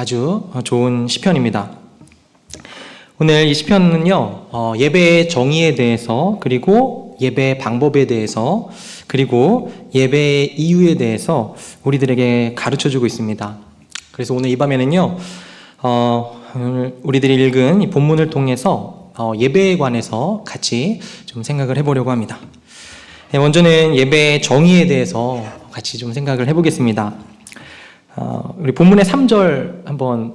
아주 좋은 시편입니다. 오늘 이 시편은요, 예배의 정의에 대해서, 그리고 예배 방법에 대해서, 그리고 예배의 이유에 대해서 우리들에게 가르쳐주고 있습니다. 그래서 오늘 이 밤에는요, 오늘 우리들이 읽은 이 본문을 통해서 예배에 관해서 같이 좀 생각을 해보려고 합니다. 먼저는 예배의 정의에 대해서 같이 좀 생각을 해보겠습니다. 우리 본문의 3절 한번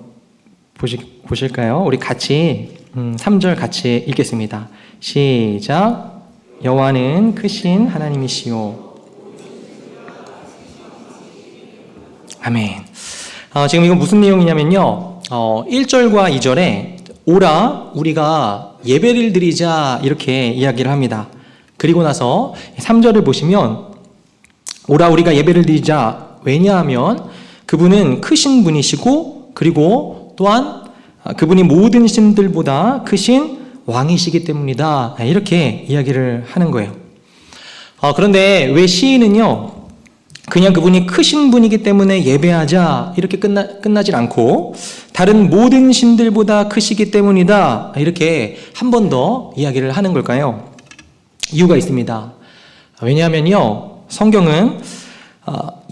보실까요? 우리 같이 3절 같이 읽겠습니다. 시작. 여호와는 크신 하나님이시요. 아멘. 지금 이건 무슨 내용이냐면요, 1절과 2절에 오라 우리가 예배를 드리자 이렇게 이야기를 합니다. 그리고 나서 3절을 보시면 오라 우리가 예배를 드리자, 왜냐하면 그분은 크신 분이시고, 그리고 또한 그분이 모든 신들보다 크신 왕이시기 때문이다, 이렇게 이야기를 하는 거예요. 그런데 왜 시인은요, 그냥 그분이 크신 분이기 때문에 예배하자 이렇게 끝나질 않고 다른 모든 신들보다 크시기 때문이다 이렇게 한 번 더 이야기를 하는 걸까요? 이유가 있습니다. 왜냐하면요, 성경은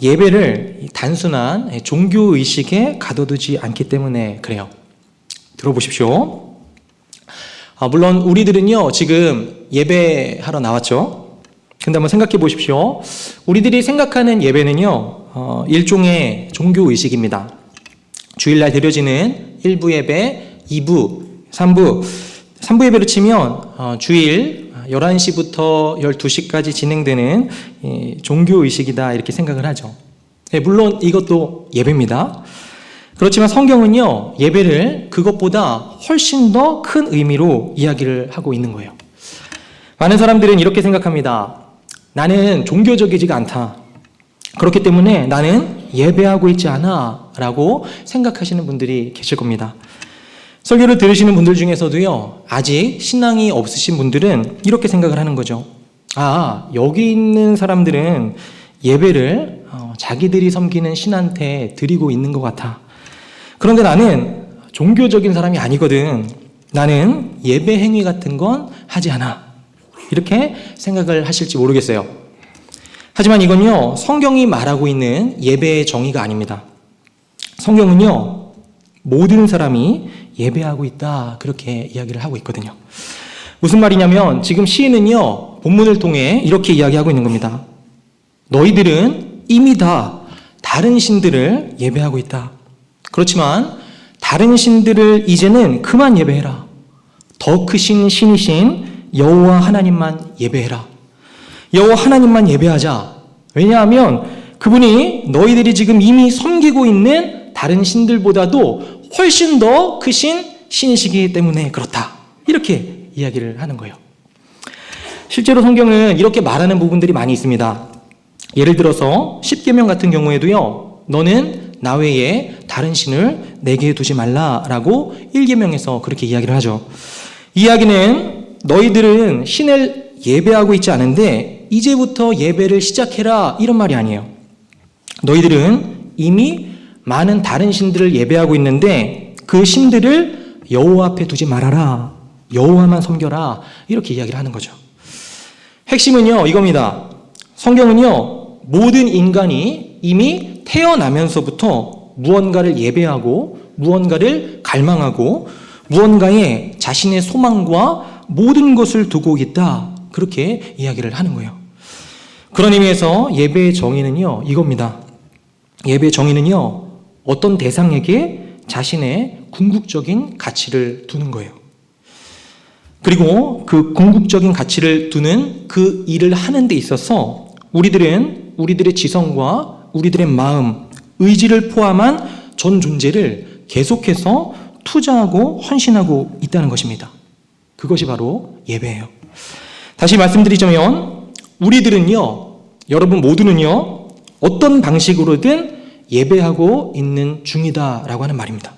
예배를 단순한 종교의식에 가둬두지 않기 때문에 그래요. 들어보십시오. 물론 우리들은요, 지금 예배하러 나왔죠. 근데 한번 생각해 보십시오. 우리들이 생각하는 예배는요, 일종의 종교의식입니다. 주일날 드려지는 1부 예배, 2부, 3부. 3부 예배로 치면 주일 11시부터 12시까지 진행되는 종교의식이다 이렇게 생각을 하죠. 물론 이것도 예배입니다. 그렇지만 성경은요, 예배를 그것보다 훨씬 더 큰 의미로 이야기를 하고 있는 거예요. 많은 사람들은 이렇게 생각합니다. 나는 종교적이지가 않다. 그렇기 때문에 나는 예배하고 있지 않아 라고 생각하시는 분들이 계실 겁니다. 설교를 들으시는 분들 중에서도요, 아직 신앙이 없으신 분들은 이렇게 생각을 하는 거죠. 여기 있는 사람들은 예배를 자기들이 섬기는 신한테 드리고 있는 것 같아. 그런데 나는 종교적인 사람이 아니거든. 나는 예배 행위 같은 건 하지 않아. 이렇게 생각을 하실지 모르겠어요. 하지만 이건요, 성경이 말하고 있는 예배의 정의가 아닙니다. 성경은요, 모든 사람이 예배하고 있다 그렇게 이야기를 하고 있거든요. 무슨 말이냐면 지금 시인은요, 본문을 통해 이렇게 이야기하고 있는 겁니다. 너희들은 이미 다 다른 신들을 예배하고 있다. 그렇지만 다른 신들을 이제는 그만 예배해라. 더 크신 신이신 여호와 하나님만 예배해라. 여호와 하나님만 예배하자. 왜냐하면 그분이 너희들이 지금 이미 섬기고 있는 다른 신들보다도 훨씬 더 크신 신이시기 때문에 그렇다. 이렇게 이야기를 하는 거예요. 실제로 성경은 이렇게 말하는 부분들이 많이 있습니다. 예를 들어서 십계명 같은 경우에도요, 너는 나 외에 다른 신을 내게 두지 말라라고 1계명에서 그렇게 이야기를 하죠. 이 이야기는 너희들은 신을 예배하고 있지 않은데 이제부터 예배를 시작해라 이런 말이 아니에요. 너희들은 이미 많은 다른 신들을 예배하고 있는데 그 신들을 여호와 앞에 두지 말아라. 여호와만 섬겨라. 이렇게 이야기를 하는 거죠. 핵심은요, 이겁니다. 성경은요, 모든 인간이 이미 태어나면서부터 무언가를 예배하고 무언가를 갈망하고 무언가에 자신의 소망과 모든 것을 두고 있다. 그렇게 이야기를 하는 거예요. 그런 의미에서 예배의 정의는요, 이겁니다. 예배의 정의는요, 어떤 대상에게 자신의 궁극적인 가치를 두는 거예요. 그리고 그 궁극적인 가치를 두는 그 일을 하는 데 있어서 우리들은 우리들의 지성과 우리들의 마음, 의지를 포함한 전 존재를 계속해서 투자하고 헌신하고 있다는 것입니다. 그것이 바로 예배예요. 다시 말씀드리자면 우리들은요, 여러분 모두는요, 어떤 방식으로든 예배하고 있는 중이다라고 하는 말입니다.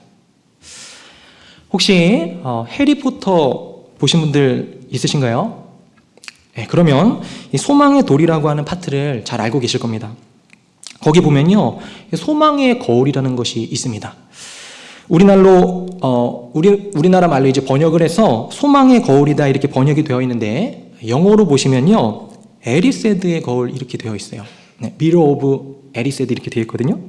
혹시 해리포터 보신 분들 있으신가요? 네, 그러면 이 소망의 돌이라고 하는 파트를 잘 알고 계실 겁니다. 거기 보면요, 소망의 거울이라는 것이 있습니다. 우리나라 말로 이제 번역을 해서 소망의 거울이다 이렇게 번역이 되어 있는데, 영어로 보시면요, 에리세드의 거울 이렇게 되어 있어요. 네, Mirror of 에리세드 이렇게 되어 있거든요.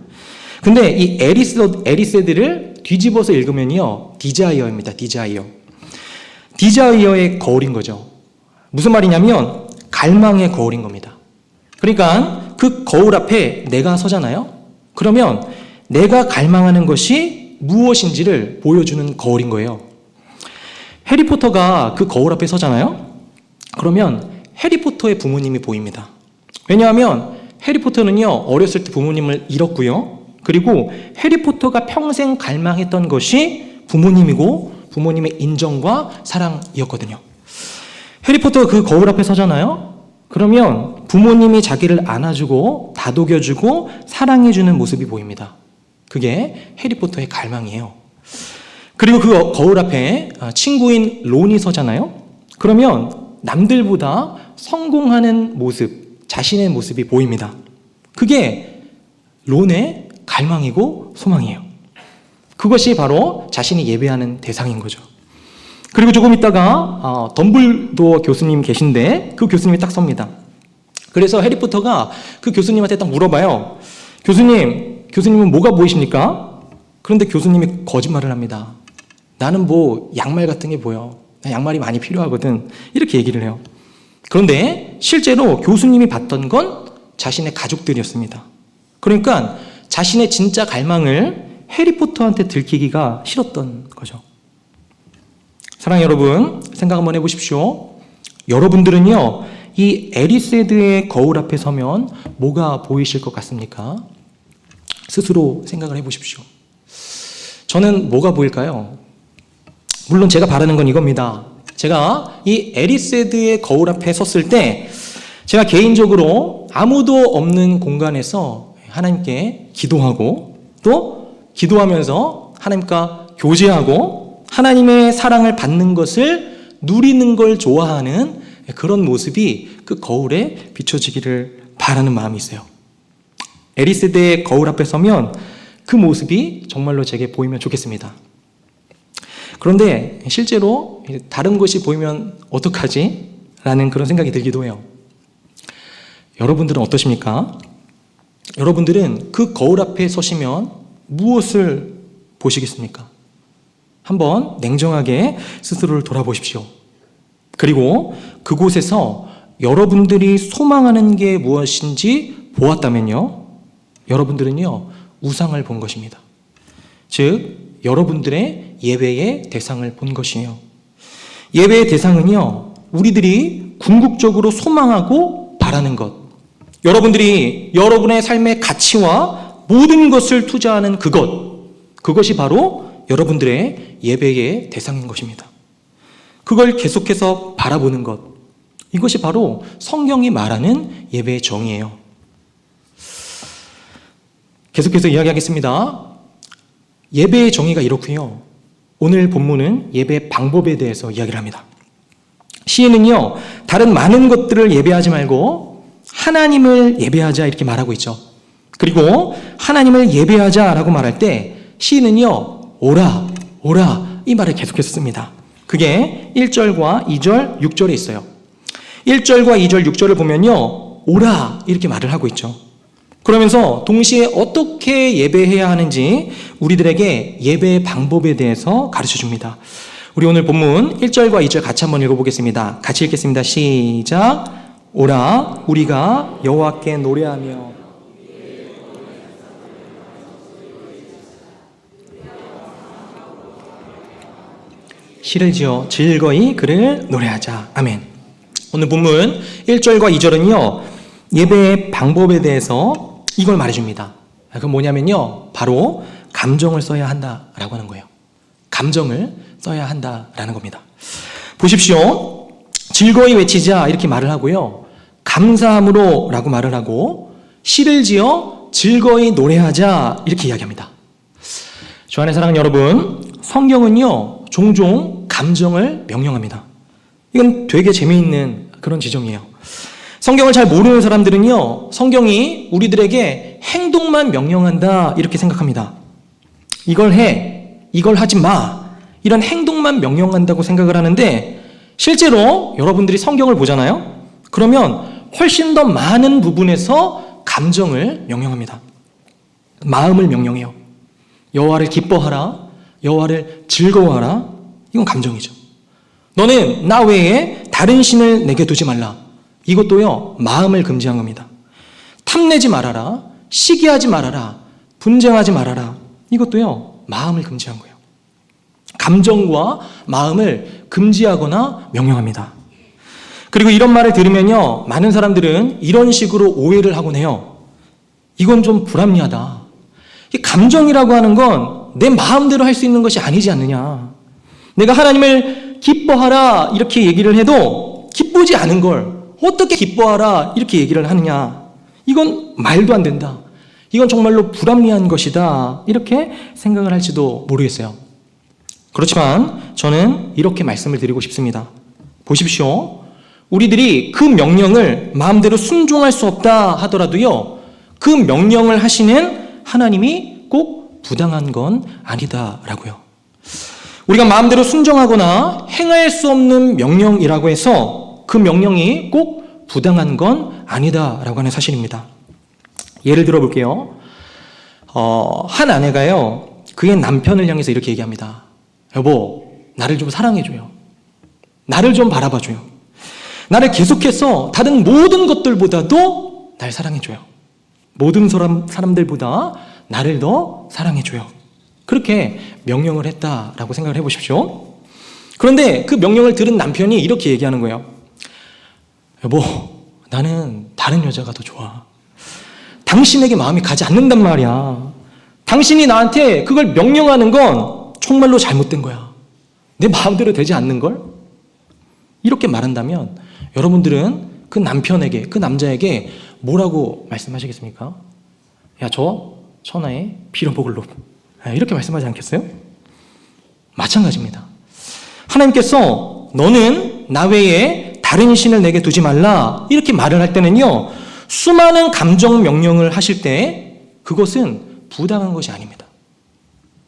근데 이 에리세드를 뒤집어서 읽으면요, 디자이어입니다. 디자이어의 거울인 거죠. 무슨 말이냐면 갈망의 거울인 겁니다. 그러니까 그 거울 앞에 내가 서잖아요. 그러면 내가 갈망하는 것이 무엇인지를 보여주는 거울인 거예요. 해리포터가 그 거울 앞에 서잖아요. 그러면 해리포터의 부모님이 보입니다. 왜냐하면 해리포터는요, 어렸을 때 부모님을 잃었고요. 그리고 해리포터가 평생 갈망했던 것이 부모님이고 부모님의 인정과 사랑이었거든요. 해리포터가 그 거울 앞에 서잖아요. 그러면 부모님이 자기를 안아주고 다독여주고 사랑해주는 모습이 보입니다. 그게 해리포터의 갈망이에요. 그리고 그 거울 앞에 친구인 론이 서잖아요. 그러면 남들보다 성공하는 모습, 자신의 모습이 보입니다. 그게 론의 갈망이고 소망이에요. 그것이 바로 자신이 예배하는 대상인 거죠. 그리고 조금 있다가 덤블도어 교수님 계신데 그 교수님이 딱 섭니다. 그래서 해리포터가 그 교수님한테 딱 물어봐요. 교수님은 뭐가 보이십니까? 그런데 교수님이 거짓말을 합니다. 나는 뭐 양말 같은 게 보여. 나 양말이 많이 필요하거든. 이렇게 얘기를 해요. 그런데 실제로 교수님이 봤던 건 자신의 가족들이었습니다. 그러니까 자신의 진짜 갈망을 해리포터한테 들키기가 싫었던 거죠. 사랑하는 여러분, 생각 한번 해보십시오. 여러분들은요, 이 에리세드의 거울 앞에 서면 뭐가 보이실 것 같습니까? 스스로 생각을 해보십시오. 저는 뭐가 보일까요? 물론 제가 바라는 건 이겁니다. 제가 이 에리세드의 거울 앞에 섰을 때 제가 개인적으로 아무도 없는 공간에서 하나님께 기도하고 또 기도하면서 하나님과 교제하고 하나님의 사랑을 받는 것을 누리는 걸 좋아하는 그런 모습이 그 거울에 비춰지기를 바라는 마음이 있어요. 에리세드의 거울 앞에 서면 그 모습이 정말로 제게 보이면 좋겠습니다. 그런데 실제로 다른 것이 보이면 어떡하지? 라는 그런 생각이 들기도 해요. 여러분들은 어떠십니까? 여러분들은 그 거울 앞에 서시면 무엇을 보시겠습니까? 한번 냉정하게 스스로를 돌아보십시오. 그리고 그곳에서 여러분들이 소망하는 게 무엇인지 보았다면요, 여러분들은요, 우상을 본 것입니다. 즉, 여러분들의 예배의 대상을 본 것이에요. 예배의 대상은요, 우리들이 궁극적으로 소망하고 바라는 것, 여러분들이 여러분의 삶의 가치와 모든 것을 투자하는 그것이 바로 여러분들의 예배의 대상인 것입니다. 그걸 계속해서 바라보는 것, 이것이 바로 성경이 말하는 예배의 정의예요. 계속해서 이야기하겠습니다. 예배의 정의가 이렇고요. 오늘 본문은 예배 방법에 대해서 이야기를 합니다. 시인은요, 다른 많은 것들을 예배하지 말고 하나님을 예배하자 이렇게 말하고 있죠. 그리고 하나님을 예배하자라고 말할 때 시인은요, 오라 이 말을 계속해서 씁니다. 그게 1절과 2절, 6절에 있어요. 1절과 2절, 6절을 보면요, 오라 이렇게 말을 하고 있죠. 그러면서 동시에 어떻게 예배해야 하는지 우리들에게 예배의 방법에 대해서 가르쳐 줍니다. 우리 오늘 본문 1절과 2절 같이 한번 읽어보겠습니다. 같이 읽겠습니다. 시작. 오라 우리가 여호와께 노래하며 시를 지어 즐거이 그를 노래하자. 아멘. 오늘 본문 1절과 2절은요, 예배의 방법에 대해서 이걸 말해줍니다. 그건 뭐냐면요, 바로 감정을 써야 한다라고 하는 거예요. 감정을 써야 한다라는 겁니다. 보십시오. 즐거이 외치자 이렇게 말을 하고요, 감사함으로 라고 말을 하고, 시를 지어 즐거이 노래하자 이렇게 이야기합니다. 주 안에 사랑하는 여러분, 성경은요 종종 감정을 명령합니다. 이건 되게 재미있는 그런 지점이에요. 성경을 잘 모르는 사람들은요, 성경이 우리들에게 행동만 명령한다 이렇게 생각합니다. 이걸 해, 이걸 하지 마, 이런 행동만 명령한다고 생각을 하는데, 실제로 여러분들이 성경을 보잖아요. 그러면 훨씬 더 많은 부분에서 감정을 명령합니다. 마음을 명령해요. 여호와를 기뻐하라, 여호와를 즐거워하라. 이건 감정이죠. 너는 나 외에 다른 신을 내게 두지 말라. 이것도요, 마음을 금지한 겁니다. 탐내지 말아라, 시기하지 말아라, 분쟁하지 말아라. 이것도요, 마음을 금지한 거예요. 감정과 마음을 금지하거나 명령합니다. 그리고 이런 말을 들으면요, 많은 사람들은 이런 식으로 오해를 하곤 해요. 이건 좀 불합리하다. 이 감정이라고 하는 건 내 마음대로 할 수 있는 것이 아니지 않느냐. 내가 하나님을 기뻐하라 이렇게 얘기를 해도 기쁘지 않은 걸 어떻게 기뻐하라 이렇게 얘기를 하느냐. 이건 말도 안 된다. 이건 정말로 불합리한 것이다. 이렇게 생각을 할지도 모르겠어요. 그렇지만 저는 이렇게 말씀을 드리고 싶습니다. 보십시오. 우리들이 그 명령을 마음대로 순종할 수 없다 하더라도요, 그 명령을 하시는 하나님이 꼭 부당한 건 아니다라고요. 우리가 마음대로 순종하거나 행할 수 없는 명령이라고 해서 그 명령이 꼭 부당한 건 아니다라고 하는 사실입니다. 예를 들어 볼게요. 한 아내가요, 그의 남편을 향해서 이렇게 얘기합니다. 여보, 나를 좀 사랑해줘요. 나를 좀 바라봐줘요. 나를 계속해서 다른 모든 것들보다도 날 사랑해줘요. 모든 사람들보다 나를 더 사랑해줘요. 그렇게 명령을 했다라고 생각을 해보십시오. 그런데 그 명령을 들은 남편이 이렇게 얘기하는 거예요. 여보, 나는 다른 여자가 더 좋아. 당신에게 마음이 가지 않는단 말이야. 당신이 나한테 그걸 명령하는 건 정말로 잘못된 거야. 내 마음대로 되지 않는 걸? 이렇게 말한다면 여러분들은 그 남편에게, 그 남자에게 뭐라고 말씀하시겠습니까? 야, 저 천하의 빌어먹을 놈. 이렇게 말씀하지 않겠어요? 마찬가지입니다. 하나님께서 너는 나 외에 다른 신을 내게 두지 말라 이렇게 말을 할 때는요, 수많은 감정 명령을 하실 때 그것은 부당한 것이 아닙니다.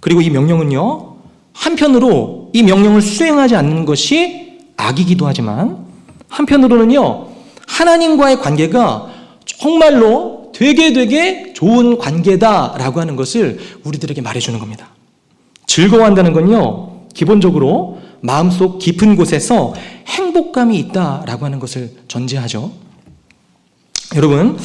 그리고 이 명령은요, 한편으로 이 명령을 수행하지 않는 것이 악이기도 하지만 한편으로는요, 하나님과의 관계가 정말로 되게 좋은 관계다라고 하는 것을 우리들에게 말해주는 겁니다. 즐거워한다는 건요, 기본적으로 마음속 깊은 곳에서 행복감이 있다라고 하는 것을 전제하죠. 여러분,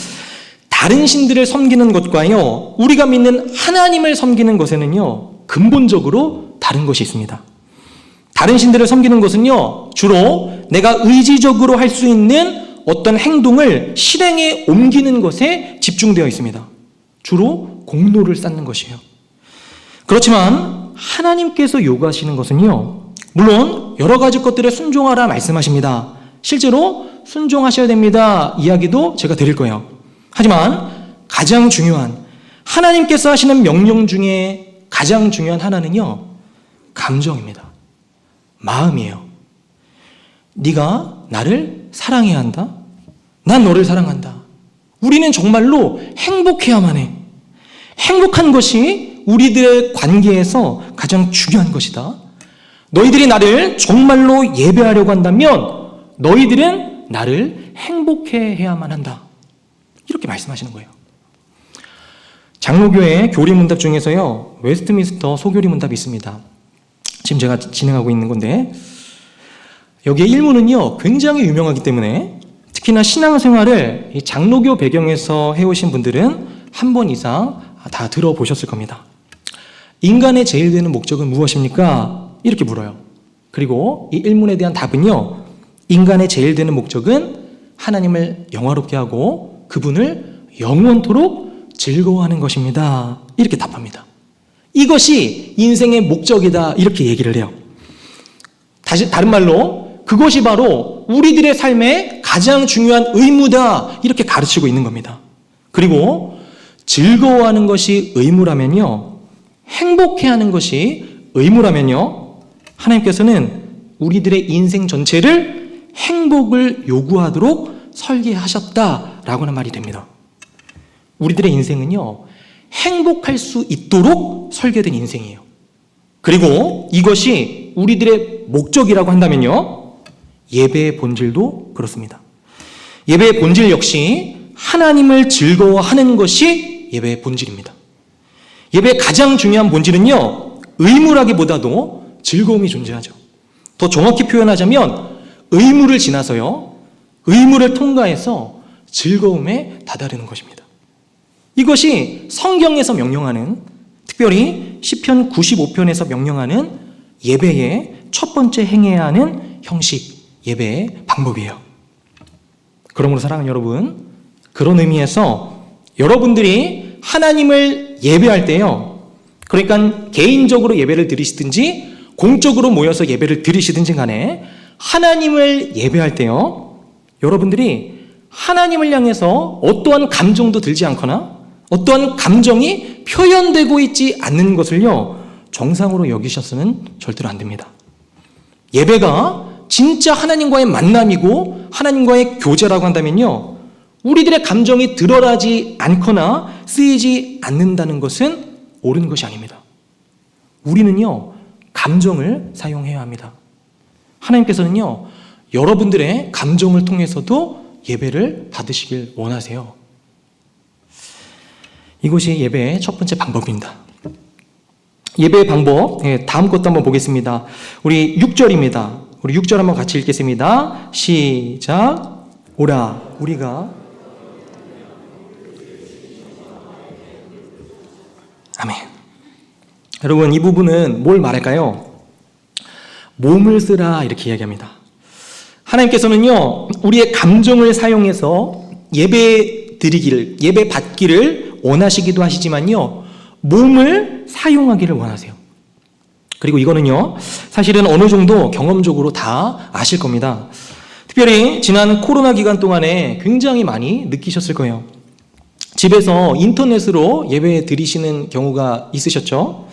다른 신들을 섬기는 것과요, 우리가 믿는 하나님을 섬기는 것에는요, 근본적으로 다른 것이 있습니다. 다른 신들을 섬기는 것은요, 주로 내가 의지적으로 할 수 있는 어떤 행동을 실행에 옮기는 것에 집중되어 있습니다. 주로 공로를 쌓는 것이에요. 그렇지만 하나님께서 요구하시는 것은요, 물론 여러 가지 것들에 순종하라 말씀하십니다. 실제로 순종하셔야 됩니다 이야기도 제가 드릴 거예요. 하지만 가장 중요한, 하나님께서 하시는 명령 중에 가장 중요한 하나는요, 감정입니다. 마음이에요. 네가 나를 사랑해야 한다. 난 너를 사랑한다. 우리는 정말로 행복해야만 해. 행복한 것이 우리들의 관계에서 가장 중요한 것이다. 너희들이 나를 정말로 예배하려고 한다면 너희들은 나를 행복해 해야만 한다. 이렇게 말씀하시는 거예요. 장로교회 교리문답 중에서요, 웨스트민스터 소교리 문답이 있습니다. 지금 제가 진행하고 있는 건데, 여기에 일문은요, 굉장히 유명하기 때문에 특히나 신앙생활을 이 장로교 배경에서 해오신 분들은 한 번 이상 다 들어보셨을 겁니다. 인간의 제일 되는 목적은 무엇입니까? 이렇게 물어요. 그리고 이 일문에 대한 답은요, 인간의 제일 되는 목적은 하나님을 영화롭게 하고 그분을 영원토록 즐거워하는 것입니다. 이렇게 답합니다. 이것이 인생의 목적이다 이렇게 얘기를 해요. 다른 말로 그것이 바로 우리들의 삶의 가장 중요한 의무다 이렇게 가르치고 있는 겁니다. 그리고 즐거워하는 것이 의무라면요, 행복해하는 것이 의무라면요, 하나님께서는 우리들의 인생 전체를 행복을 요구하도록 설계하셨다라고 하는 말이 됩니다. 우리들의 인생은요, 행복할 수 있도록 설계된 인생이에요. 그리고 이것이 우리들의 목적이라고 한다면요, 예배의 본질도 그렇습니다. 예배의 본질 역시 하나님을 즐거워하는 것이 예배의 본질입니다. 예배의 가장 중요한 본질은요, 의무라기보다도 즐거움이 존재하죠. 더 정확히 표현하자면 의무를 지나서요, 의무를 통과해서 즐거움에 다다르는 것입니다. 이것이 성경에서 명령하는, 특별히 시편 95편에서 명령하는 예배의 첫 번째 행해야 하는 형식, 예배의 방법이에요. 그러므로 사랑하는 여러분, 그런 의미에서 여러분들이 하나님을 예배할 때요, 그러니까 개인적으로 예배를 드리시든지 공적으로 모여서 예배를 드리시든지 간에 하나님을 예배할 때요, 여러분들이 하나님을 향해서 어떠한 감정도 들지 않거나 어떠한 감정이 표현되고 있지 않는 것을요, 정상으로 여기셔서는 절대로 안 됩니다. 예배가 진짜 하나님과의 만남이고 하나님과의 교제라고 한다면요, 우리들의 감정이 드러나지 않거나 쓰이지 않는다는 것은 옳은 것이 아닙니다. 우리는요, 감정을 사용해야 합니다. 하나님께서는요, 여러분들의 감정을 통해서도 예배를 받으시길 원하세요. 이것이 예배의 첫 번째 방법입니다. 예배의 방법, 다음 것도 한번 보겠습니다. 우리 6절입니다. 우리 6절 한번 같이 읽겠습니다. 시작. 오라 우리가, 아멘. 여러분, 이 부분은 뭘 말할까요? 몸을 쓰라, 이렇게 이야기합니다. 하나님께서는요, 우리의 감정을 사용해서 예배 드리기를, 예배 받기를 원하시기도 하시지만요, 몸을 사용하기를 원하세요. 그리고 이거는요, 사실은 어느 정도 경험적으로 다 아실 겁니다. 특별히 지난 코로나 기간 동안에 굉장히 많이 느끼셨을 거예요. 집에서 인터넷으로 예배 드리시는 경우가 있으셨죠?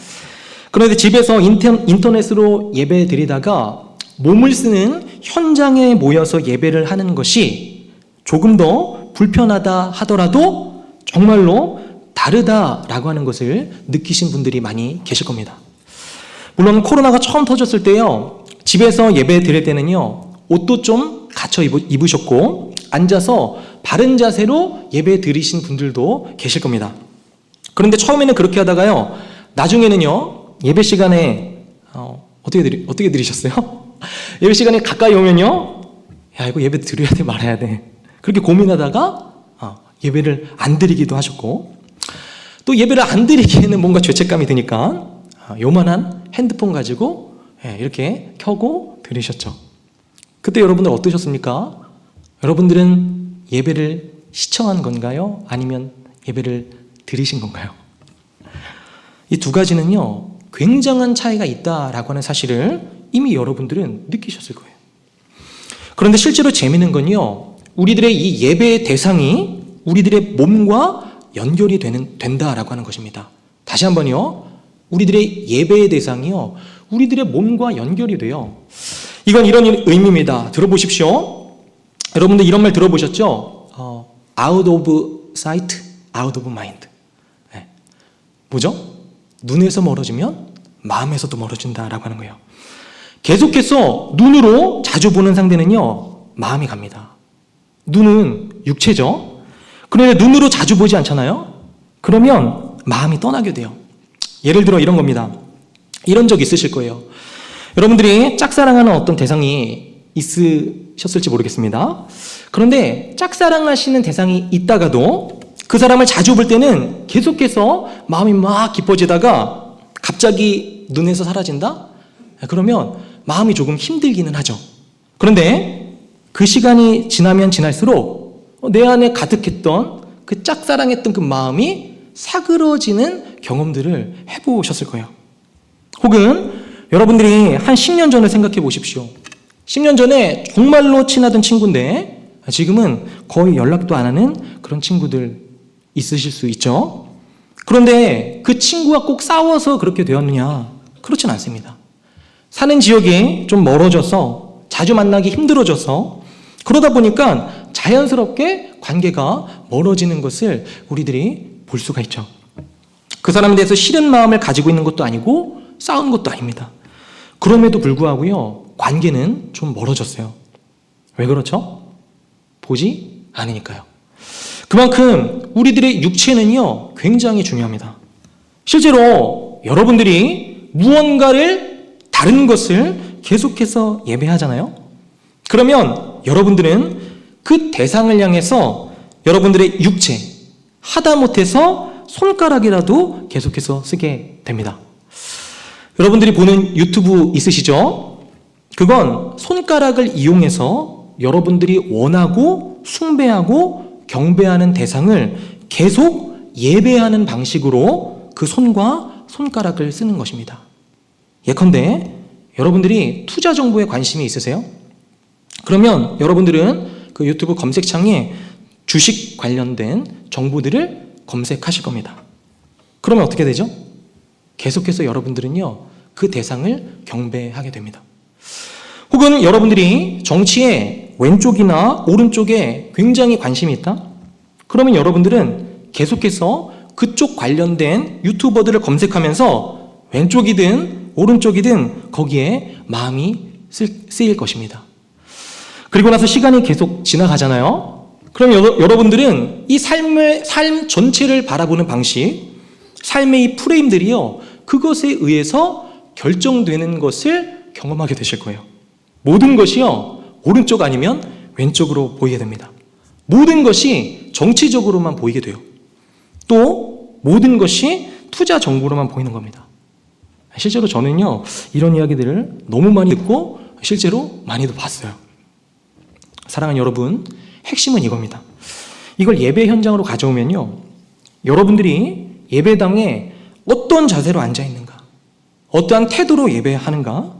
그런데 집에서 인터넷으로 예배 드리다가 몸을 쓰는 현장에 모여서 예배를 하는 것이 조금 더 불편하다 하더라도 정말로 다르다라고 하는 것을 느끼신 분들이 많이 계실 겁니다. 물론 코로나가 처음 터졌을 때요, 집에서 예배 드릴 때는요, 옷도 좀 갖춰 입으셨고 앉아서 바른 자세로 예배 드리신 분들도 계실 겁니다. 그런데 처음에는 그렇게 하다가요, 나중에는요, 예배 시간에 어떻게 드리셨어요? 예배 시간에 가까이 오면요, 야, 이거 예배 드려야 돼 말아야 돼, 그렇게 고민하다가 예배를 안 드리기도 하셨고, 또 예배를 안 드리기에는 뭔가 죄책감이 드니까 요만한 핸드폰 가지고 이렇게 켜고 드리셨죠. 그때 여러분들 어떠셨습니까? 여러분들은 예배를 시청한 건가요? 아니면 예배를 드리신 건가요? 이 두 가지는요, 굉장한 차이가 있다라고 하는 사실을 이미 여러분들은 느끼셨을 거예요. 그런데 실제로 재미있는 건요, 우리들의 이 예배의 대상이 우리들의 몸과 연결이 된다라고 하는 것입니다. 다시 한번요, 우리들의 예배의 대상이요, 우리들의 몸과 연결이 돼요. 이건 이런 의미입니다. 들어보십시오. 여러분들 이런 말 들어보셨죠? out of sight, out of mind. 네. 뭐죠? 눈에서 멀어지면 마음에서도 멀어진다라고 하는 거예요. 계속해서 눈으로 자주 보는 상대는요, 마음이 갑니다. 눈은 육체죠. 그런데 눈으로 자주 보지 않잖아요? 그러면 마음이 떠나게 돼요. 예를 들어 이런 겁니다. 이런 적 있으실 거예요. 여러분들이 짝사랑하는 어떤 대상이 있으셨을지 모르겠습니다. 그런데 짝사랑하시는 대상이 있다가도 그 사람을 자주 볼 때는 계속해서 마음이 막 깊어지다가 갑자기 눈에서 사라진다? 그러면 마음이 조금 힘들기는 하죠. 그런데 그 시간이 지나면 지날수록 내 안에 가득했던 그 짝사랑했던 그 마음이 사그러지는 경험들을 해보셨을 거예요. 혹은 여러분들이 한 10년 전을 생각해 보십시오. 10년 전에 정말로 친하던 친구인데 지금은 거의 연락도 안 하는 그런 친구들 있으실 수 있죠. 그런데 그 친구와 꼭 싸워서 그렇게 되었느냐? 그렇진 않습니다. 사는 지역이 좀 멀어져서 자주 만나기 힘들어져서 그러다 보니까 자연스럽게 관계가 멀어지는 것을 우리들이 볼 수가 있죠. 그 사람에 대해서 싫은 마음을 가지고 있는 것도 아니고 싸운 것도 아닙니다. 그럼에도 불구하고요, 관계는 좀 멀어졌어요. 왜 그렇죠? 보지 않으니까요. 그만큼 우리들의 육체는요, 굉장히 중요합니다. 실제로 여러분들이 무언가를 다른 것을 계속해서 예배하잖아요. 그러면 여러분들은 그 대상을 향해서 여러분들의 육체, 하다못해서 손가락이라도 계속해서 쓰게 됩니다. 여러분들이 보는 유튜브 있으시죠? 그건 손가락을 이용해서 여러분들이 원하고 숭배하고 경배하는 대상을 계속 예배하는 방식으로 그 손과 손가락을 쓰는 것입니다. 예컨대 여러분들이 투자 정보에 관심이 있으세요? 그러면 여러분들은 그 유튜브 검색창에 주식 관련된 정보들을 검색하실 겁니다. 그러면 어떻게 되죠? 계속해서 여러분들은요, 그 대상을 경배하게 됩니다. 혹은 여러분들이 정치의 왼쪽이나 오른쪽에 굉장히 관심이 있다? 그러면 여러분들은 계속해서 그쪽 관련된 유튜버들을 검색하면서 왼쪽이든 오른쪽이든 거기에 마음이 쓰일 것입니다. 그리고 나서 시간이 계속 지나가잖아요. 그럼 여러분들은 이 삶 전체를 바라보는 방식, 삶의 이 프레임들이요, 그것에 의해서 결정되는 것을 경험하게 되실 거예요. 모든 것이요, 오른쪽 아니면 왼쪽으로 보이게 됩니다. 모든 것이 정치적으로만 보이게 돼요. 또 모든 것이 투자 정보로만 보이는 겁니다. 실제로 저는요, 이런 이야기들을 너무 많이 듣고 실제로 많이도 봤어요. 사랑하는 여러분, 핵심은 이겁니다. 이걸 예배 현장으로 가져오면요, 여러분들이 예배당에 어떤 자세로 앉아 있는가, 어떠한 태도로 예배하는가,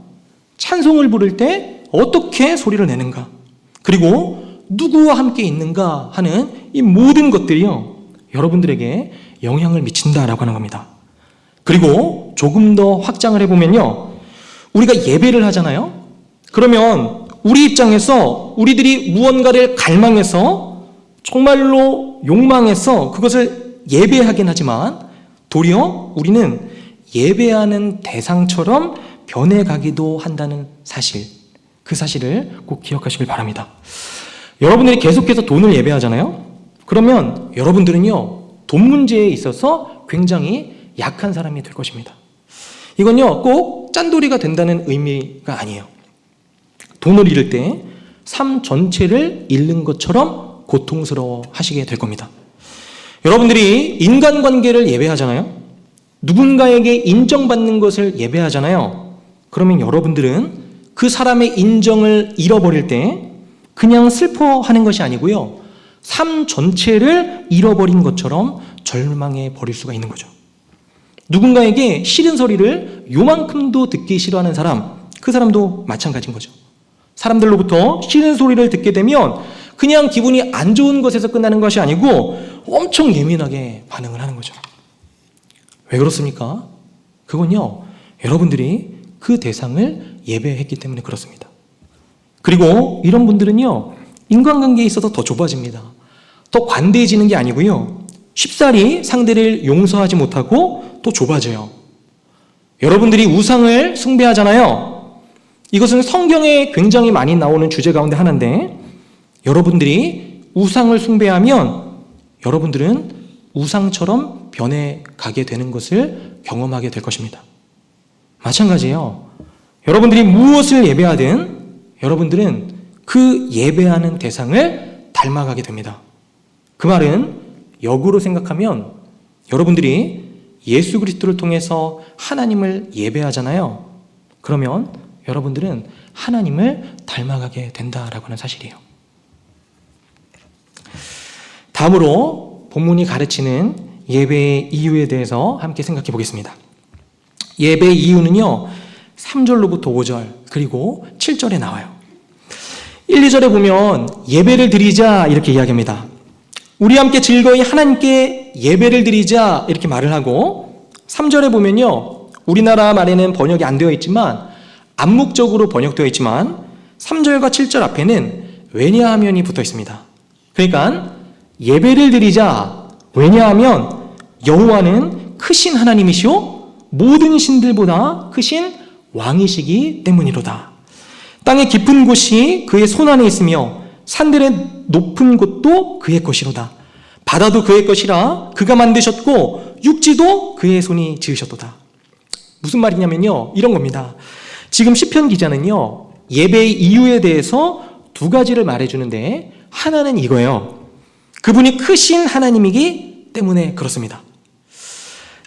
찬송을 부를 때 어떻게 소리를 내는가, 그리고 누구와 함께 있는가 하는 이 모든 것들이요, 여러분들에게 영향을 미친다라고 하는 겁니다. 그리고 조금 더 확장을 해보면요, 우리가 예배를 하잖아요. 그러면 우리 입장에서 우리들이 무언가를 갈망해서 정말로 욕망해서 그것을 예배하긴 하지만 도리어 우리는 예배하는 대상처럼 변해가기도 한다는 사실, 그 사실을 꼭 기억하시길 바랍니다. 여러분들이 계속해서 돈을 예배하잖아요. 그러면 여러분들은요, 돈 문제에 있어서 굉장히 약한 사람이 될 것입니다. 이건요, 꼭 짠돌이가 된다는 의미가 아니에요. 돈을 잃을 때 삶 전체를 잃는 것처럼 고통스러워 하시게 될 겁니다. 여러분들이 인간관계를 예배하잖아요. 누군가에게 인정받는 것을 예배하잖아요. 그러면 여러분들은 그 사람의 인정을 잃어버릴 때 그냥 슬퍼하는 것이 아니고요, 삶 전체를 잃어버린 것처럼 절망해 버릴 수가 있는 거죠. 누군가에게 싫은 소리를 요만큼도 듣기 싫어하는 사람, 그 사람도 마찬가지인 거죠. 사람들로부터 싫은 소리를 듣게 되면 그냥 기분이 안 좋은 것에서 끝나는 것이 아니고 엄청 예민하게 반응을 하는 거죠. 왜 그렇습니까? 그건요, 여러분들이 그 대상을 예배했기 때문에 그렇습니다. 그리고 이런 분들은요, 인간관계에 있어서 더 좁아집니다. 더 관대해지는 게 아니고요, 쉽사리 상대를 용서하지 못하고 또 좁아져요. 여러분들이 우상을 숭배하잖아요. 이것은 성경에 굉장히 많이 나오는 주제 가운데 하나인데, 여러분들이 우상을 숭배하면 여러분들은 우상처럼 변해가게 되는 것을 경험하게 될 것입니다. 마찬가지예요. 여러분들이 무엇을 예배하든 여러분들은 그 예배하는 대상을 닮아가게 됩니다. 그 말은 역으로 생각하면 여러분들이 예수 그리스도를 통해서 하나님을 예배하잖아요. 그러면 여러분들은 하나님을 닮아가게 된다라고 하는 사실이에요. 다음으로 본문이 가르치는 예배의 이유에 대해서 함께 생각해 보겠습니다. 예배의 이유는요, 3절로부터 5절 그리고 7절에 나와요. 1, 2절에 보면 예배를 드리자 이렇게 이야기합니다. 우리 함께 즐거이 하나님께 예배를 드리자 이렇게 말을 하고, 3절에 보면요, 우리나라 말에는 번역이 안 되어 있지만 암묵적으로 번역되어 있지만 3절과 7절 앞에는 왜냐하면이 붙어 있습니다. 그러니까 예배를 드리자, 왜냐하면 여호와는 크신 하나님이시오 모든 신들보다 크신 왕이시기 때문이로다. 땅의 깊은 곳이 그의 손 안에 있으며 산들의 높은 곳도 그의 것이로다. 바다도 그의 것이라 그가 만드셨고 육지도 그의 손이 지으셨도다. 무슨 말이냐면요, 이런 겁니다. 지금 시편 기자는요, 예배의 이유에 대해서 두 가지를 말해주는데, 하나는 이거예요. 그분이 크신 하나님이기 때문에 그렇습니다.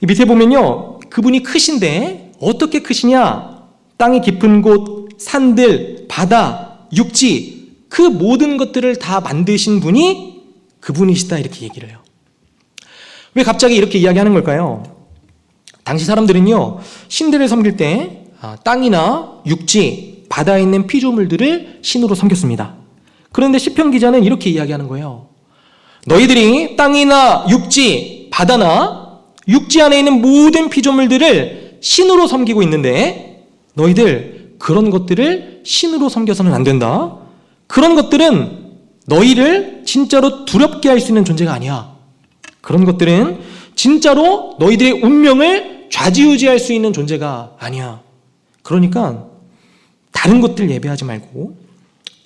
이 밑에 보면요, 그분이 크신데 어떻게 크시냐? 땅의 깊은 곳, 산들, 바다, 육지, 그 모든 것들을 다 만드신 분이 그분이시다, 이렇게 얘기를 해요. 왜 갑자기 이렇게 이야기하는 걸까요? 당시 사람들은요, 신들을 섬길 때 땅이나 육지, 바다에 있는 피조물들을 신으로 섬겼습니다. 그런데 시편 기자는 이렇게 이야기하는 거예요. 너희들이 땅이나 육지, 바다나 육지 안에 있는 모든 피조물들을 신으로 섬기고 있는데 너희들 그런 것들을 신으로 섬겨서는 안 된다. 그런 것들은 너희를 진짜로 두렵게 할 수 있는 존재가 아니야. 그런 것들은 진짜로 너희들의 운명을 좌지우지할 수 있는 존재가 아니야. 그러니까 다른 것들 예배하지 말고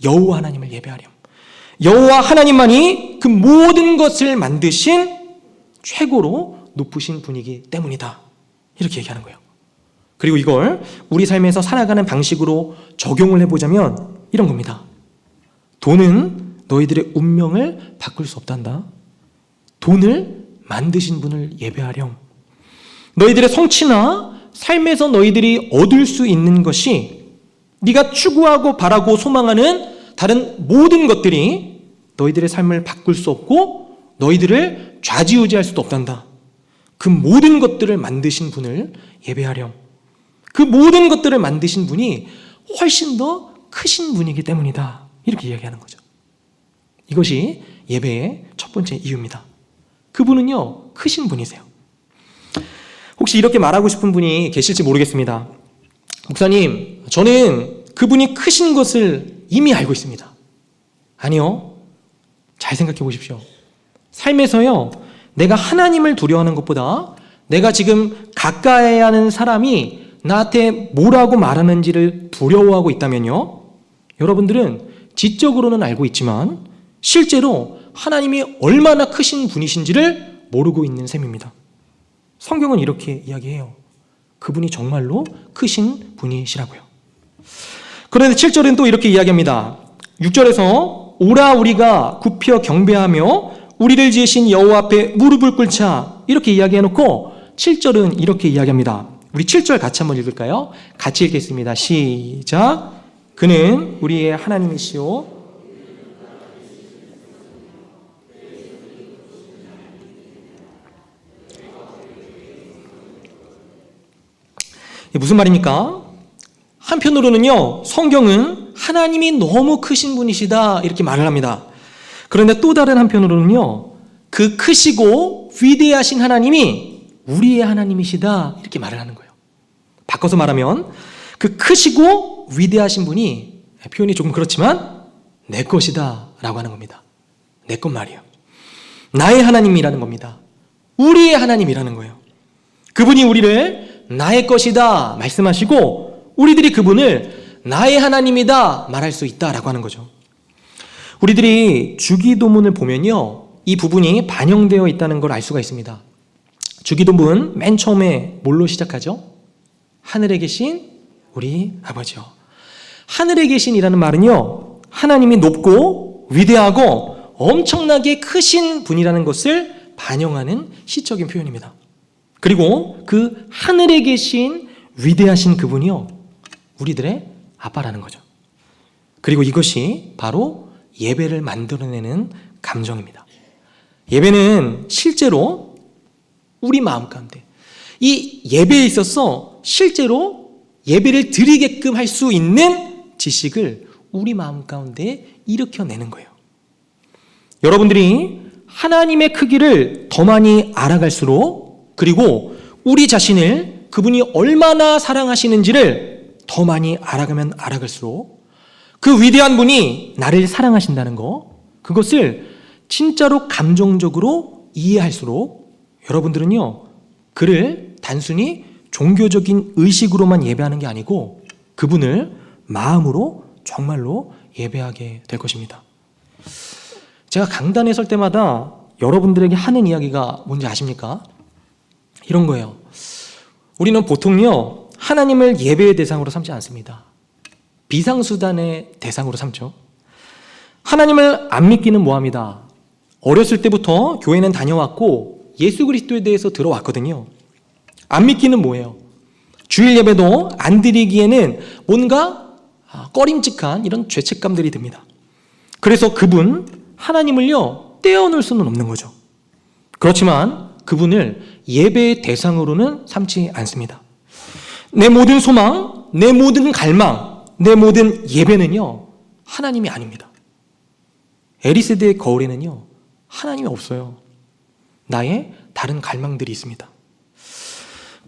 여호와 하나님을 예배하렴. 여호와 하나님만이 그 모든 것을 만드신 최고로 높으신 분이기 때문이다. 이렇게 얘기하는 거예요. 그리고 이걸 우리 삶에서 살아가는 방식으로 적용을 해보자면 이런 겁니다. 돈은 너희들의 운명을 바꿀 수 없단다. 돈을 만드신 분을 예배하렴. 너희들의 성취나 삶에서 너희들이 얻을 수 있는 것이 네가 추구하고 바라고 소망하는 다른 모든 것들이 너희들의 삶을 바꿀 수 없고 너희들을 좌지우지할 수도 없단다. 그 모든 것들을 만드신 분을 예배하렴. 그 모든 것들을 만드신 분이 훨씬 더 크신 분이기 때문이다. 이렇게 이야기하는 거죠. 이것이 예배의 첫 번째 이유입니다. 그분은요, 크신 분이세요. 혹시 이렇게 말하고 싶은 분이 계실지 모르겠습니다. 목사님, 저는 그분이 크신 것을 이미 알고 있습니다. 아니요. 잘 생각해 보십시오. 삶에서요, 내가 하나님을 두려워하는 것보다 내가 지금 가까이 하는 사람이 나한테 뭐라고 말하는지를 두려워하고 있다면요, 여러분들은 지적으로는 알고 있지만 실제로 하나님이 얼마나 크신 분이신지를 모르고 있는 셈입니다. 성경은 이렇게 이야기해요. 그분이 정말로 크신 분이시라고요. 그런데 7절은 또 이렇게 이야기합니다. 6절에서 오라 우리가 굽혀 경배하며 우리를 지으신 여호와 앞에 무릎을 꿇자, 이렇게 이야기해놓고 7절은 이렇게 이야기합니다. 우리 7절 같이 한번 읽을까요? 같이 읽겠습니다. 시작. 그는 우리의 하나님이시오. 무슨 말입니까? 한편으로는요, 성경은 하나님이 너무 크신 분이시다, 이렇게 말을 합니다. 그런데 또 다른 한편으로는요, 그 크시고 위대하신 하나님이 우리의 하나님이시다, 이렇게 말을 하는 거예요. 바꿔서 말하면 그 크시고 위대하신 분이, 표현이 조금 그렇지만 내 것이다 라고 하는 겁니다. 내 것 말이에요. 나의 하나님이라는 겁니다. 우리의 하나님이라는 거예요. 그분이 우리를 나의 것이다 말씀하시고 우리들이 그분을 나의 하나님이다 말할 수 있다라고 하는 거죠. 우리들이 주기도문을 보면요, 이 부분이 반영되어 있다는 걸 알 수가 있습니다. 주기도문 맨 처음에 뭘로 시작하죠? 하늘에 계신 우리 아버지요. 하늘에 계신이라는 말은요, 하나님이 높고 위대하고 엄청나게 크신 분이라는 것을 반영하는 시적인 표현입니다. 그리고 그 하늘에 계신 위대하신 그분이요, 우리들의 아빠라는 거죠. 그리고 이것이 바로 예배를 만들어내는 감정입니다. 예배는 실제로 우리 마음 가운데, 이 예배에 있어서 실제로 예배를 드리게끔 할 수 있는 지식을 우리 마음 가운데 일으켜내는 거예요. 여러분들이 하나님의 크기를 더 많이 알아갈수록, 그리고 우리 자신을 그분이 얼마나 사랑하시는지를 더 많이 알아가면 알아갈수록 그 위대한 분이 나를 사랑하신다는 거, 그것을 진짜로 감정적으로 이해할수록 여러분들은요, 그를 단순히 종교적인 의식으로만 예배하는 게 아니고 그분을 마음으로 정말로 예배하게 될 것입니다. 제가 강단에 설 때마다 여러분들에게 하는 이야기가 뭔지 아십니까? 이런 거예요. 우리는 보통요, 하나님을 예배의 대상으로 삼지 않습니다. 비상수단의 대상으로 삼죠. 하나님을 안 믿기는 뭐합니다. 어렸을 때부터 교회는 다녀왔고 예수 그리스도에 대해서 들어왔거든요. 안 믿기는 뭐예요? 주일 예배도 안 드리기에는 뭔가 꺼림칙한 이런 죄책감들이 듭니다. 그래서 그분 하나님을요 떼어놓을 수는 없는 거죠. 그렇지만 그분을 예배의 대상으로는 삼지 않습니다. 내 모든 소망, 내 모든 갈망, 내 모든 예배는요 하나님이 아닙니다. 에리세드의 거울에는요 하나님이 없어요. 나의 다른 갈망들이 있습니다.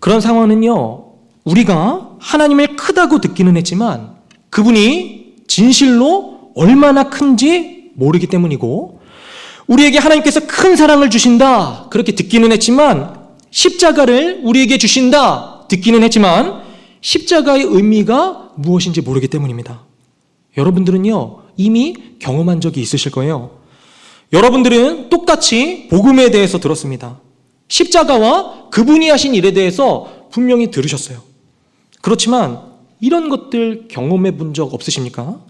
그런 상황은요 우리가 하나님을 크다고 듣기는 했지만 그분이 진실로 얼마나 큰지 모르기 때문이고, 우리에게 하나님께서 큰 사랑을 주신다 그렇게 듣기는 했지만, 십자가를 우리에게 주신다 듣기는 했지만 십자가의 의미가 무엇인지 모르기 때문입니다. 여러분들은요 이미 경험한 적이 있으실 거예요. 여러분들은 똑같이 복음에 대해서 들었습니다. 십자가와 그분이 하신 일에 대해서 분명히 들으셨어요. 그렇지만 이런 것들 경험해 본 적 없으십니까?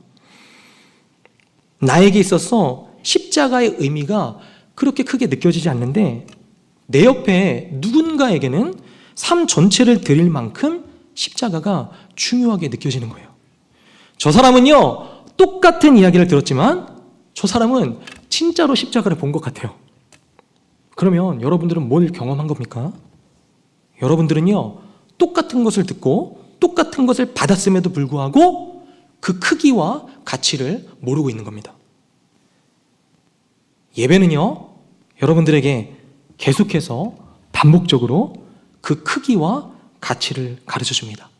나에게 있어서 십자가의 의미가 그렇게 크게 느껴지지 않는데 내 옆에 누군가에게는 삶 전체를 드릴 만큼 십자가가 중요하게 느껴지는 거예요. 저 사람은요 똑같은 이야기를 들었지만 저 사람은 진짜로 십자가를 본 것 같아요. 그러면 여러분들은 뭘 경험한 겁니까? 여러분들은요 똑같은 것을 듣고 똑같은 것을 받았음에도 불구하고 그 크기와 가치를 모르고 있는 겁니다. 예배는요 여러분들에게 계속해서 반복적으로 그 크기와 가치를 가르쳐 줍니다.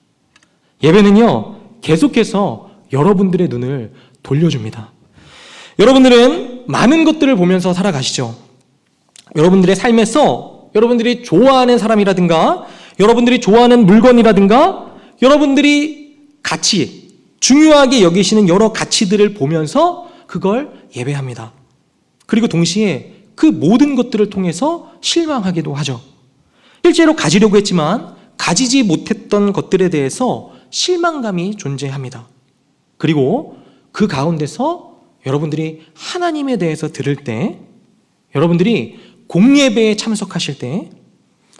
예배는요 계속해서 여러분들의 눈을 돌려줍니다. 여러분들은 많은 것들을 보면서 살아가시죠. 여러분들의 삶에서 여러분들이 좋아하는 사람이라든가 여러분들이 좋아하는 물건이라든가 여러분들이 가치, 중요하게 여기시는 여러 가치들을 보면서 그걸 예배합니다. 그리고 동시에 그 모든 것들을 통해서 실망하기도 하죠. 실제로 가지려고 했지만 가지지 못했던 것들에 대해서 실망감이 존재합니다. 그리고 그 가운데서 여러분들이 하나님에 대해서 들을 때, 여러분들이 공예배에 참석하실 때,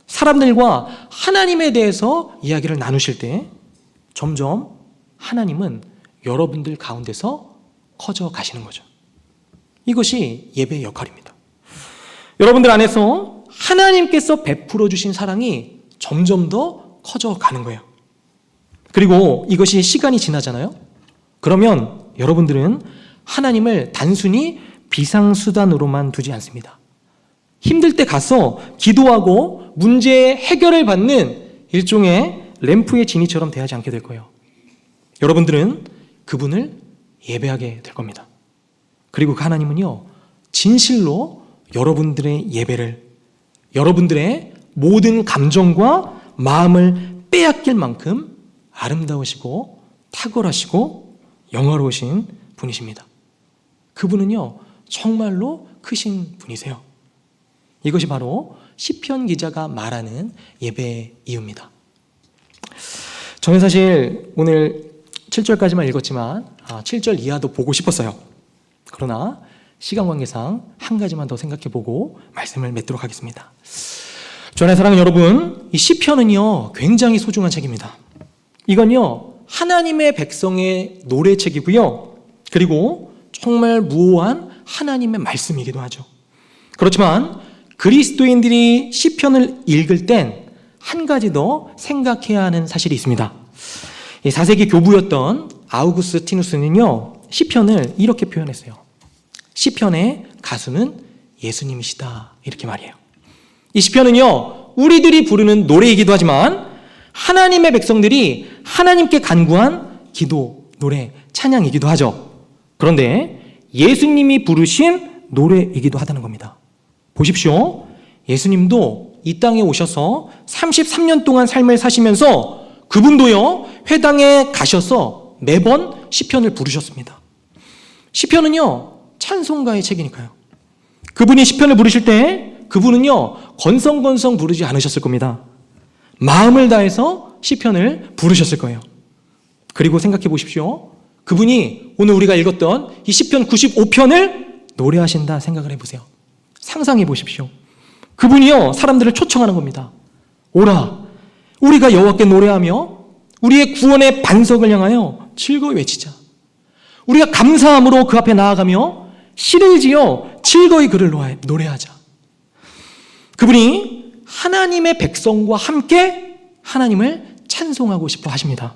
사람들과 하나님에 대해서 이야기를 나누실 때 점점 하나님은 여러분들 가운데서 커져 가시는 거죠. 이것이 예배의 역할입니다. 여러분들 안에서 하나님께서 베풀어 주신 사랑이 점점 더 커져 가는 거예요. 그리고 이것이 시간이 지나잖아요. 그러면 여러분들은 하나님을 단순히 비상수단으로만 두지 않습니다. 힘들 때 가서 기도하고 문제의 해결을 받는 일종의 램프의 지니처럼 대하지 않게 될 거예요. 여러분들은 그분을 예배하게 될 겁니다. 그리고 그 하나님은요 진실로 여러분들의 예배를, 여러분들의 모든 감정과 마음을 빼앗길 만큼 아름다우시고 탁월하시고 영화로우신 분이십니다. 그분은요 정말로 크신 분이세요. 이것이 바로 시편 기자가 말하는 예배의 이유입니다. 저는 사실 오늘 7절까지만 읽었지만 7절 이하도 보고 싶었어요. 그러나 시간 관계상 한 가지만 더 생각해보고 말씀을 맺도록 하겠습니다. 저의 사랑하는 여러분, 이 시편은요 굉장히 소중한 책입니다. 이건요 하나님의 백성의 노래책이고요, 그리고 정말 무오한 하나님의 말씀이기도 하죠. 그렇지만 그리스도인들이 시편을 읽을 땐 한 가지 더 생각해야 하는 사실이 있습니다. 4세기 교부였던 아우구스티누스는요 시편을 이렇게 표현했어요. 시편의 가수는 예수님이시다, 이렇게 말해요. 이 시편은요 우리들이 부르는 노래이기도 하지만 하나님의 백성들이 하나님께 간구한 기도, 노래, 찬양이기도 하죠. 그런데 예수님이 부르신 노래이기도 하다는 겁니다. 보십시오. 예수님도 이 땅에 오셔서 33년 동안 삶을 사시면서 그분도요, 회당에 가셔서 매번 시편을 부르셨습니다. 시편은요, 찬송가의 책이니까요. 그분이 시편을 부르실 때 그분은요, 건성건성 부르지 않으셨을 겁니다. 마음을 다해서 시편을 부르셨을 거예요. 그리고 생각해 보십시오. 그분이 오늘 우리가 읽었던 이 시편 95편을 노래하신다 생각을 해보세요. 상상해 보십시오. 그분이요, 사람들을 초청하는 겁니다. 오라, 우리가 여호와께 노래하며 우리의 구원의 반석을 향하여 즐거이 외치자. 우리가 감사함으로 그 앞에 나아가며 시를 지어 즐거이 그를 노래하자. 그분이 하나님의 백성과 함께 하나님을 찬송하고 싶어 하십니다.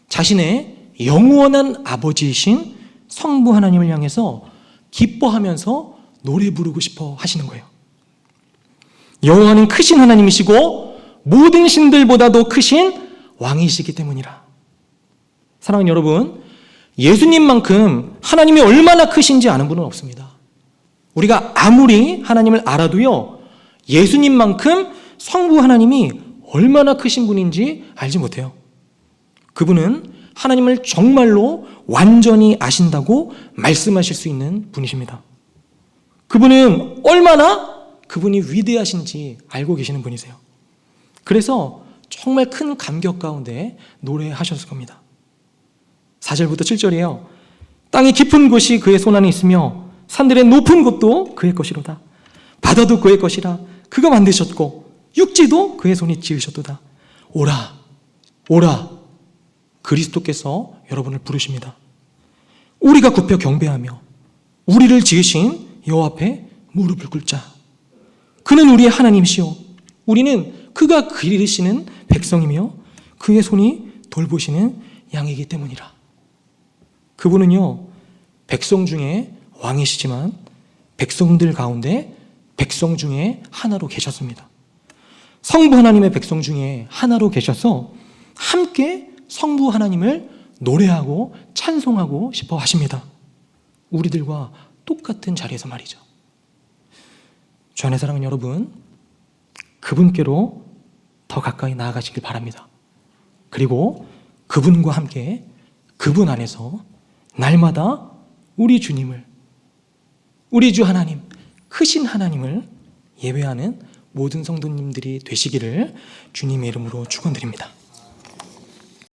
자신의 영원한 아버지이신 성부 하나님을 향해서 기뻐하면서 노래 부르고 싶어 하시는 거예요. 여호와는 크신 하나님이시고 모든 신들보다도 크신 왕이시기 때문이라. 사랑하는 여러분, 예수님만큼 하나님이 얼마나 크신지 아는 분은 없습니다. 우리가 아무리 하나님을 알아도요, 예수님만큼 성부 하나님이 얼마나 크신 분인지 알지 못해요. 그분은 하나님을 정말로 완전히 아신다고 말씀하실 수 있는 분이십니다. 그분은 얼마나 그분이 위대하신지 알고 계시는 분이세요. 그래서 정말 큰 감격 가운데 노래하셨을 겁니다. 4절부터 7절이에요. 땅이 깊은 곳이 그의 손 안에 있으며 산들의 높은 곳도 그의 것이로다. 바다도 그의 것이라. 그가 만드셨고 육지도 그의 손이 지으셨도다. 오라, 오라. 그리스도께서 여러분을 부르십니다. 우리가 굽혀 경배하며 우리를 지으신 여호와 앞에 무릎을 꿇자. 그는 우리의 하나님이시오. 우리는 그가 기르시는 백성이며 그의 손이 돌보시는 양이기 때문이라. 그분은요, 백성 중에 왕이시지만 백성들 가운데 백성 중에 하나로 계셨습니다. 성부 하나님의 백성 중에 하나로 계셔서 함께 성부 하나님을 노래하고 찬송하고 싶어 하십니다. 우리들과 똑같은 자리에서 말이죠. 주 안에 사랑하는 여러분, 그분께로 더 가까이 나아가시길 바랍니다. 그리고 그분과 함께 그분 안에서 날마다 우리 주님을, 우리 주 하나님, 크신 하나님을 예배하는 모든 성도님들이 되시기를 주님의 이름으로 축원드립니다.